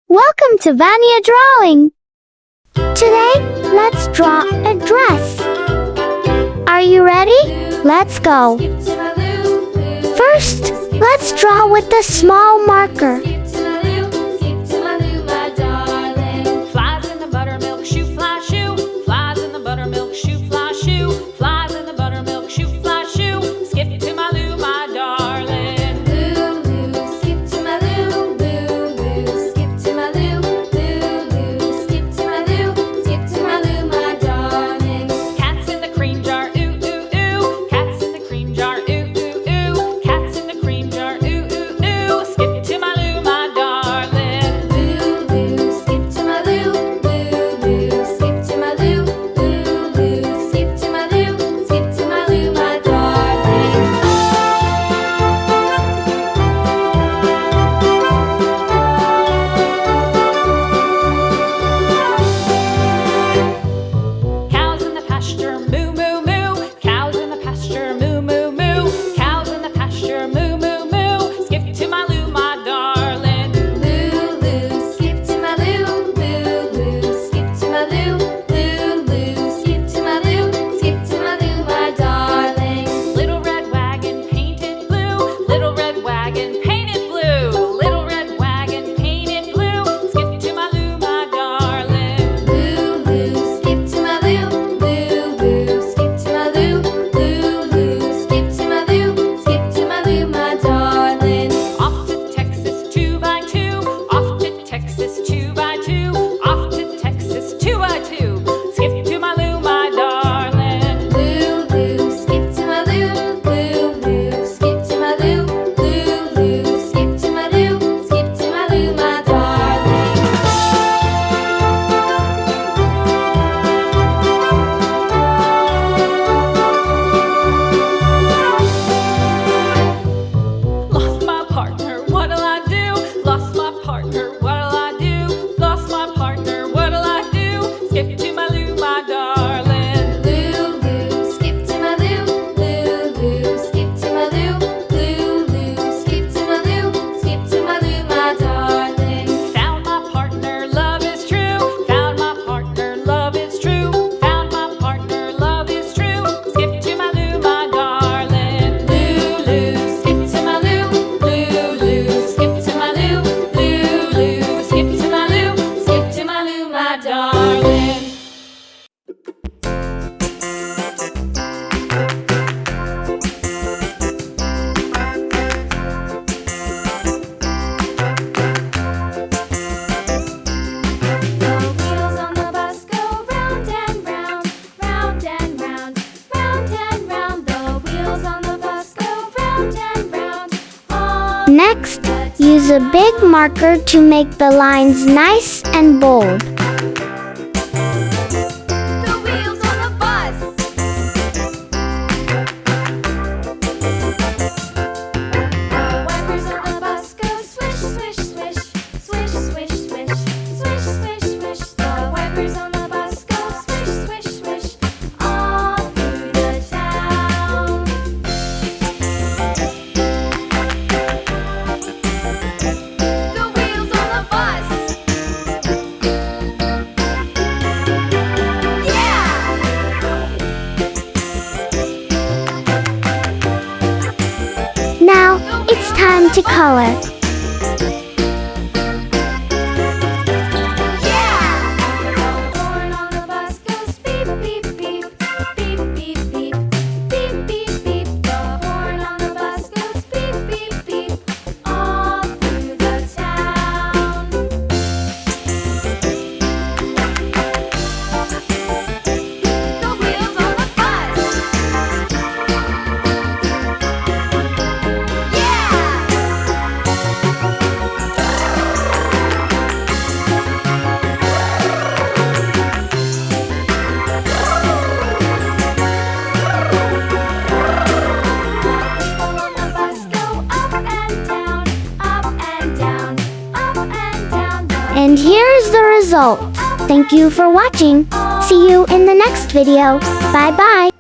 Welcome to Vania Drawing. Today, let's draw a dress. Are you ready? Let's go. First, let's draw with a small marker. Flies in the buttermilk shoe, fly shoe. Flies in the buttermilk shoe, fly shoe. Flies in the buttermilk shoe, fly shoe. Skip to my Lou, my darling. Lou, skip to my Lou. Lou, skip to my Lou. Lou, skip to my Lou. Skip to my Lou, my darling. Cats in the cream jar, ooh, ooh, ooh. Cats in the cream jar, ooh, ooh, ooh. Cats in the cream jar, ooh, ooh, ooh. Skip to my Lou, my darling. Lou, skip to my Lou. Lou, skip to my Lou. Lou, skip to my Lou. Skip to my Lou, my darling. Cows in the pasture, moo, moo, moo. Cows in the pasture, moo, moo, moo. Cows in the pasture, moo, moo, moo. Skip to my Lou, my darling. Lou, skip to my Lou. Lou, skip to my Lou. Lou, skip to my Lou. Skip to my Lou, my darling. Little red wagon painted blue. Little red wagon painted blue. Little red wagon painted blue. Skip to my Lou, my darling. Lou, skip to my Lou. Lou, skip to my Lou. Lou, skip to my Lou. Skip to my Lou, my darling. Off to Texas 2x2. Off to Texas 2x2. Off to Texas 2x2. Skip to my Lou, my darling. Lou, skip to my Lou. Lou, skip to my Lou. Lou, skip to my Lou. Skip to my Lou, my darling. Lost my partner, what'll I do? Lost my partner, what'll I do? Lost my partner, what'll I do? Skip to my Lou, my darling. Lou, skip to my Lou. Lou, skip to my Lou. Lou, skip to my Lou. Skip to my Lou, my darling. Found my partner, love is true. Found my partner, love is true. Found my partner, love is true. Skip to my Lou, my darling. Lou, skip to my Lou. Lou, skip to my Lou. Lou, skip to my Lou. Skip to my Lou, my darling. The wheels on the bus go round and round, round and round, round and round. The wheels on the bus go round and round. All Next, use a big marker to make the lines nice and bold. the wheels on the bus. The wipers on the bus go swish, swish, swish, swish, swish, swish, swish, swish, swish. The wipers on the bus go swish, swish, swish, all through the town. The wheels on the bus. Yeah! Now, it's time to color. The horn on the bus goes beep, beep, beep, beep, beep, beep, beep, beep, beep. The horn on the bus goes beep, beep, beep, all through the town. The wheels on the bus. People on the bus go up and down, up and down, up and down. And here's the result. Thank you for watching. See you in the next video. Bye bye.